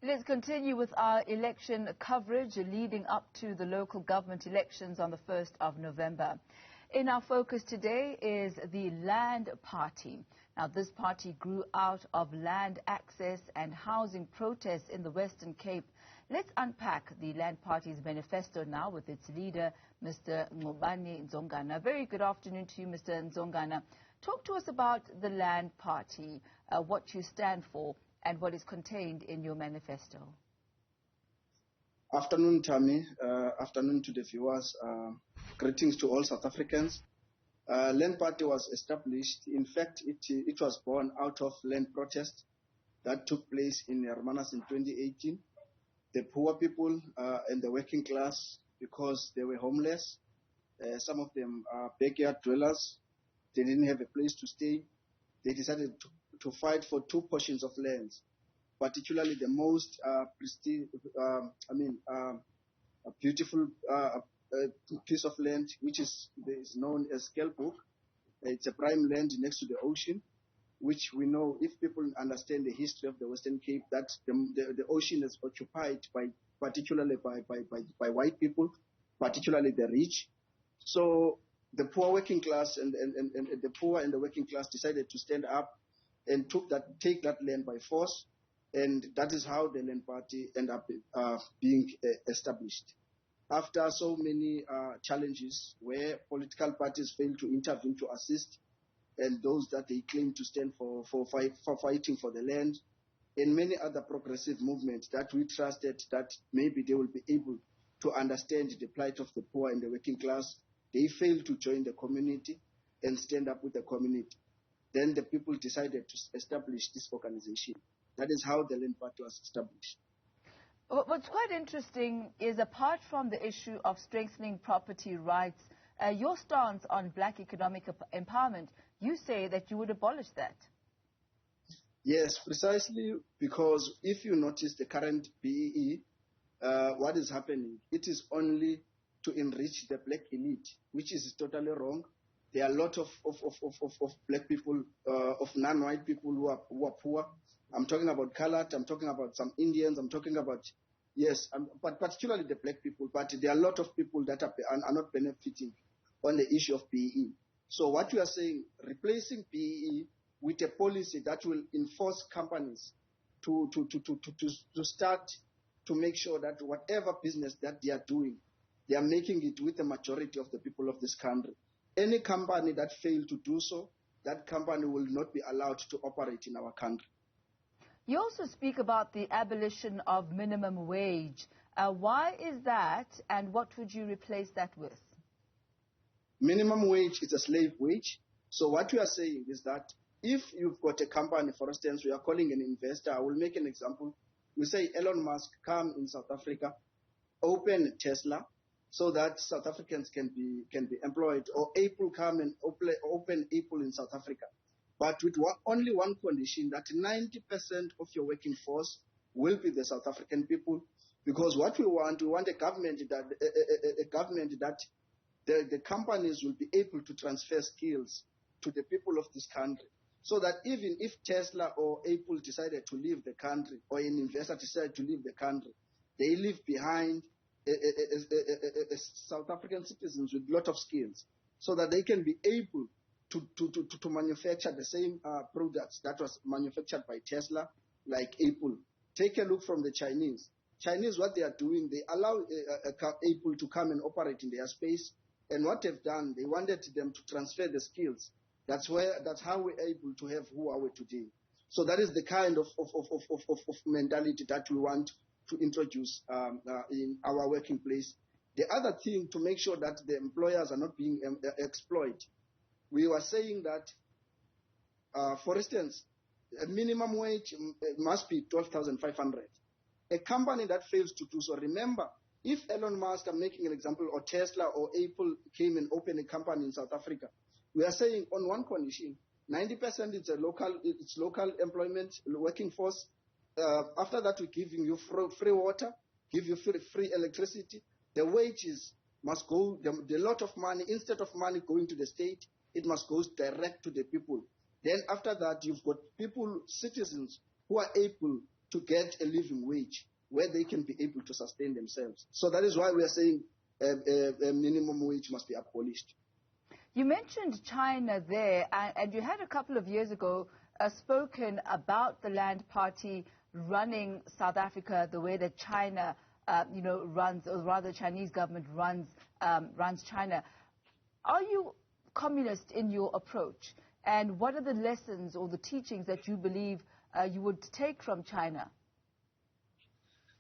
Let's continue with our election coverage leading up to the local government elections on the 1st of November. In our focus today is the Land Party. Now, this party grew out of land access and housing protests in the Western Cape. Let's unpack the Land Party's manifesto now with its leader, Mr. Gcobani Ndzongana. Very good afternoon to you, Mr. Ndzongana. Talk to us about the Land Party, what you stand for, and what is contained in your manifesto. Afternoon, Tammy. Afternoon to the viewers. Greetings to all South Africans. Land Party was established. In fact, it was born out of land protest that took place in Hermanus in 2018. The poor people and the working class, because they were homeless, some of them are backyard dwellers, they didn't have a place to stay. They decided to fight for two portions of land, particularly the most a beautiful piece of land, which is known as Kelboek. It's a prime land next to the ocean, which we know, if people understand the history of the Western Cape, that the ocean is occupied particularly by white people, particularly the rich. So the poor working class and the poor and the working class decided to stand up and take that land by force, and that is how the Land Party ended up being established. After so many challenges where political parties failed to intervene to assist, and those that they claim to stand for fighting for the land, and many other progressive movements that we trusted that maybe they will be able to understand the plight of the poor and the working class, they failed to join the community and stand up with the community. Then the people decided to establish this organization. That is how the Land Party was established. What's quite interesting is, apart from the issue of strengthening property rights, your stance on black economic empowerment, you say that you would abolish that. Yes, precisely, because if you notice the current BEE, what is happening, it is only to enrich the black elite, which is totally wrong. There are a lot of black people, of non-white people who are poor. I'm talking about colored, I'm talking about some Indians, I'm talking about, but particularly the black people. But there are a lot of people that are not benefiting on the issue of PEE. So what we are saying, replacing PEE with a policy that will enforce companies to start to make sure that whatever business that they are doing, they are making it with the majority of the people of this country. Any company that fails to do so, that company will not be allowed to operate in our country. You also speak about the abolition of minimum wage. Why is that, and what would you replace that with? Minimum wage is a slave wage. So what we are saying is that if you've got a company, for instance, we are calling an investor, I will make an example. We say Elon Musk come in South Africa, open Tesla, so that South Africans can be employed, or Apple come and open Apple in South Africa. But with only one condition, that 90% of your working force will be the South African people, because what we want a government that the companies will be able to transfer skills to the people of this country, so that even if Tesla or Apple decided to leave the country, or an investor decided to leave the country, they leave behind South African citizens with a lot of skills, so that they can be able to manufacture the same products that was manufactured by Tesla, like Apple. Take a look from the Chinese. Chinese, what they are doing, they allow Apple to come and operate in their space, and what they've done, they wanted them to transfer the skills. That's how we're able to have Huawei today. So that is the kind of mentality that we want to introduce in our working place. The other thing, to make sure that the employers are not being exploited, we were saying that, for instance, a minimum wage must be 12,500. A company that fails to do so, remember, if Elon Musk, I'm making an example, or Tesla or Apple came and opened a company in South Africa, we are saying on one condition, 90% it's local employment, working force. After that, we're giving you free water, give you free electricity. The wages must go, the lot of money, instead of money going to the state, it must go direct to the people. Then after that, you've got people, citizens, who are able to get a living wage where they can be able to sustain themselves. So that is why we are saying a minimum wage must be abolished. You mentioned China there, and you had a couple of years ago spoken about the Land Party running South Africa the way that China, runs, or rather Chinese government runs China. Are you communist in your approach? And what are the lessons or the teachings that you believe you would take from China?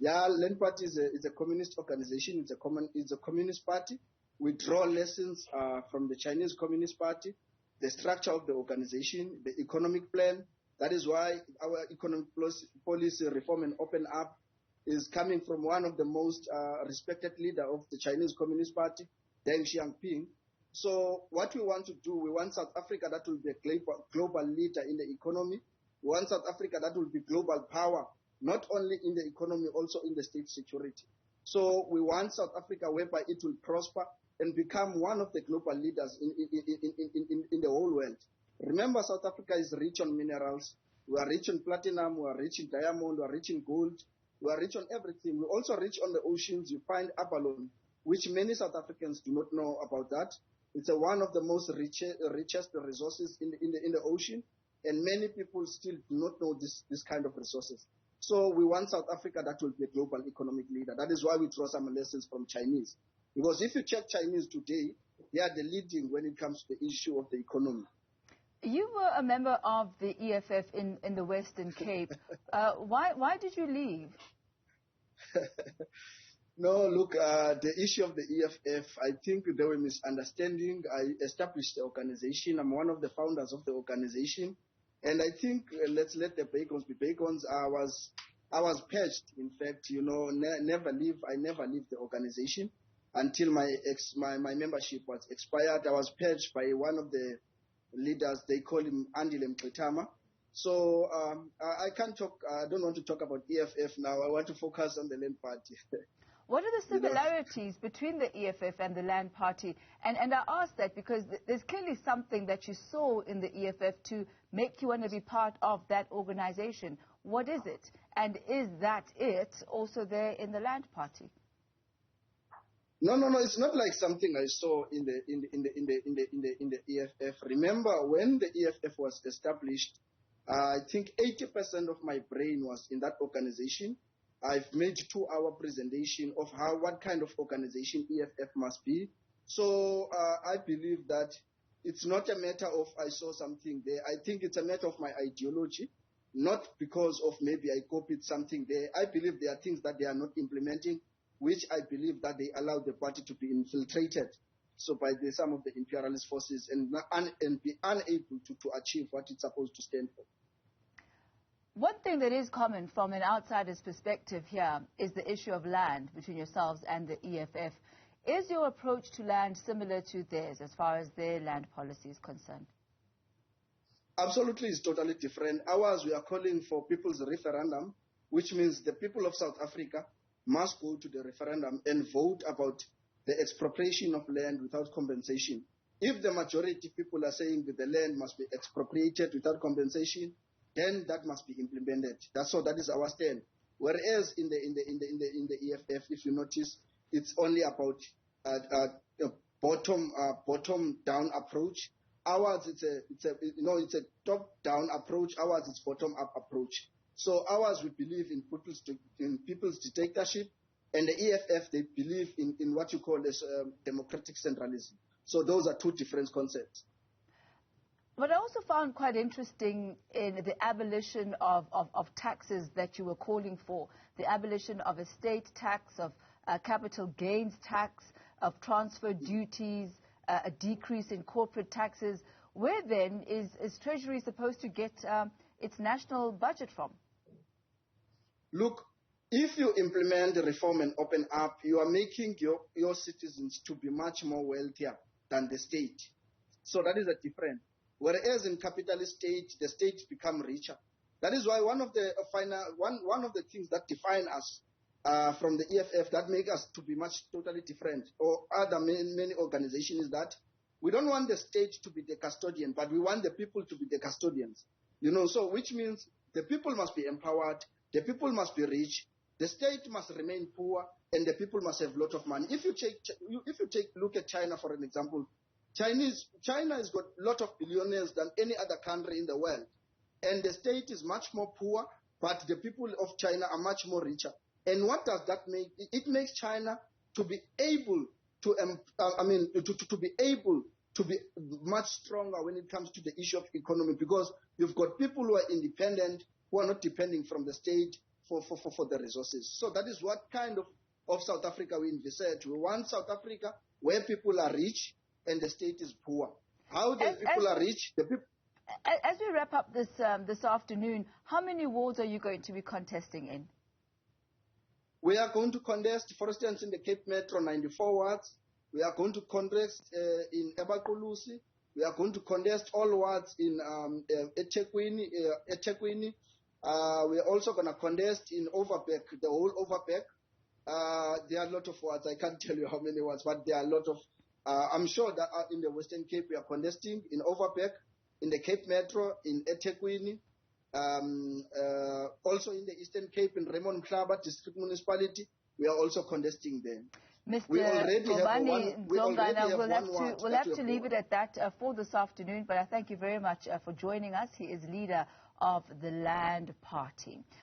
Yeah, Land Party is a communist organization. It's a communist party. We draw lessons from the Chinese Communist Party, the structure of the organization, the economic plan. That is why our economic policy reform and open up is coming from one of the most respected leader of the Chinese Communist Party, Deng Xiaoping. So what we want to do, we want South Africa that will be a global leader in the economy. We want South Africa that will be global power, not only in the economy, also in the state security. So we want South Africa whereby it will prosper and become one of the global leaders in the whole world. Remember, South Africa is rich on minerals. We are rich on platinum. We are rich in diamond. We are rich in gold. We are rich on everything. We are also rich on the oceans. You find abalone, which many South Africans do not know about that. It's one of the most richest resources in the ocean, and many people still do not know this kind of resources. So we want South Africa that will be a global economic leader. That is why we draw some lessons from Chinese. Because if you check Chinese today, they are the leading when it comes to the issue of the economy. You were a member of the EFF in the Western Cape. Why did you leave? No, look, the issue of the EFF, I think there were misunderstanding. I established the organization. I'm one of the founders of the organization. And I think let's let the bacons be bacons. I was purged, in fact, I never leave the organization until my membership was expired. I was purged by one of the leaders. They call him Andile Mqitama. So I can't talk. I don't want to talk about EFF now. I want to focus on the Land Party. What are the similarities between the EFF and the Land Party? And I ask that because there's clearly something that you saw in the EFF to make you want to be part of that organization. What is it? And is that it also there in the Land Party? No. It's not like something I saw in the EFF. Remember, when the EFF was established, I think 80% of my brain was in that organization. I've made 2-hour presentation of what kind of organization EFF must be. So I believe that it's not a matter of I saw something there. I think it's a matter of my ideology, not because of maybe I copied something there. I believe there are things that they are not implementing, which I believe that they allow the party to be infiltrated by some of the imperialist forces and be unable to achieve what it's supposed to stand for. One thing that is common from an outsider's perspective here is the issue of land between yourselves and the EFF. Is your approach to land similar to theirs as far as their land policy is concerned? Absolutely, it's totally different. Ours, we are calling for people's referendum, which means the people of South Africa must go to the referendum and vote about the expropriation of land without compensation. If the majority of people are saying that the land must be expropriated without compensation, then that must be implemented. That is our stand. Whereas in the EFF, if you notice, it's only about a bottom down approach. Ours it's a top down approach. Ours is bottom up approach. So ours we believe in people's dictatorship, and the EFF they believe in what you call as democratic centralism. So those are two different concepts. What I also found quite interesting in the abolition of taxes that you were calling for, the abolition of estate tax, of capital gains tax, of transfer duties, a decrease in corporate taxes. Where then is Treasury supposed to get its national budget from? Look, if you implement the reform and open up, you are making your citizens to be much more wealthier than the state. So that is a difference. Whereas in capitalist state, the states become richer. That is why one of the things that define us from the EFF that make us to be totally different, or other many organizations, is that we don't want the state to be the custodian, but we want the people to be the custodians. So which means the people must be empowered, The people must be rich. The state must remain poor, and the people must have a lot of money. If you look at China, for an example, China has got a lot of billionaires than any other country in the world. And the state is much more poor, but the people of China are much more richer. And what does that make? It makes China to be able to be able to be much stronger when it comes to the issue of economy, because you've got people who are independent, who are not depending from the state for the resources. So that is what kind of South Africa we envisage. We want South Africa where people are rich and the state is poor. How the people are rich, the people... As we wrap up this afternoon, how many wards are you going to be contesting in? We are going to contest, for instance, in the Cape Metro, 94 wards. We are going to contest in eBakulusi. We are going to contest all wards in eThekwini. We are also going to contest in Overberg, the whole Overberg. There are a lot of wards. I can't tell you how many wards, but there are a lot of... I'm sure that in the Western Cape we are contesting in Overberg, in the Cape Metro, in eThekwini, also in the Eastern Cape, in Raymond Mhlaba District Municipality, we are also contesting there. Mr. Gcobani Ndzongana, we'll have to leave it at that for this afternoon, but I thank you very much for joining us. He is leader of the Land Party.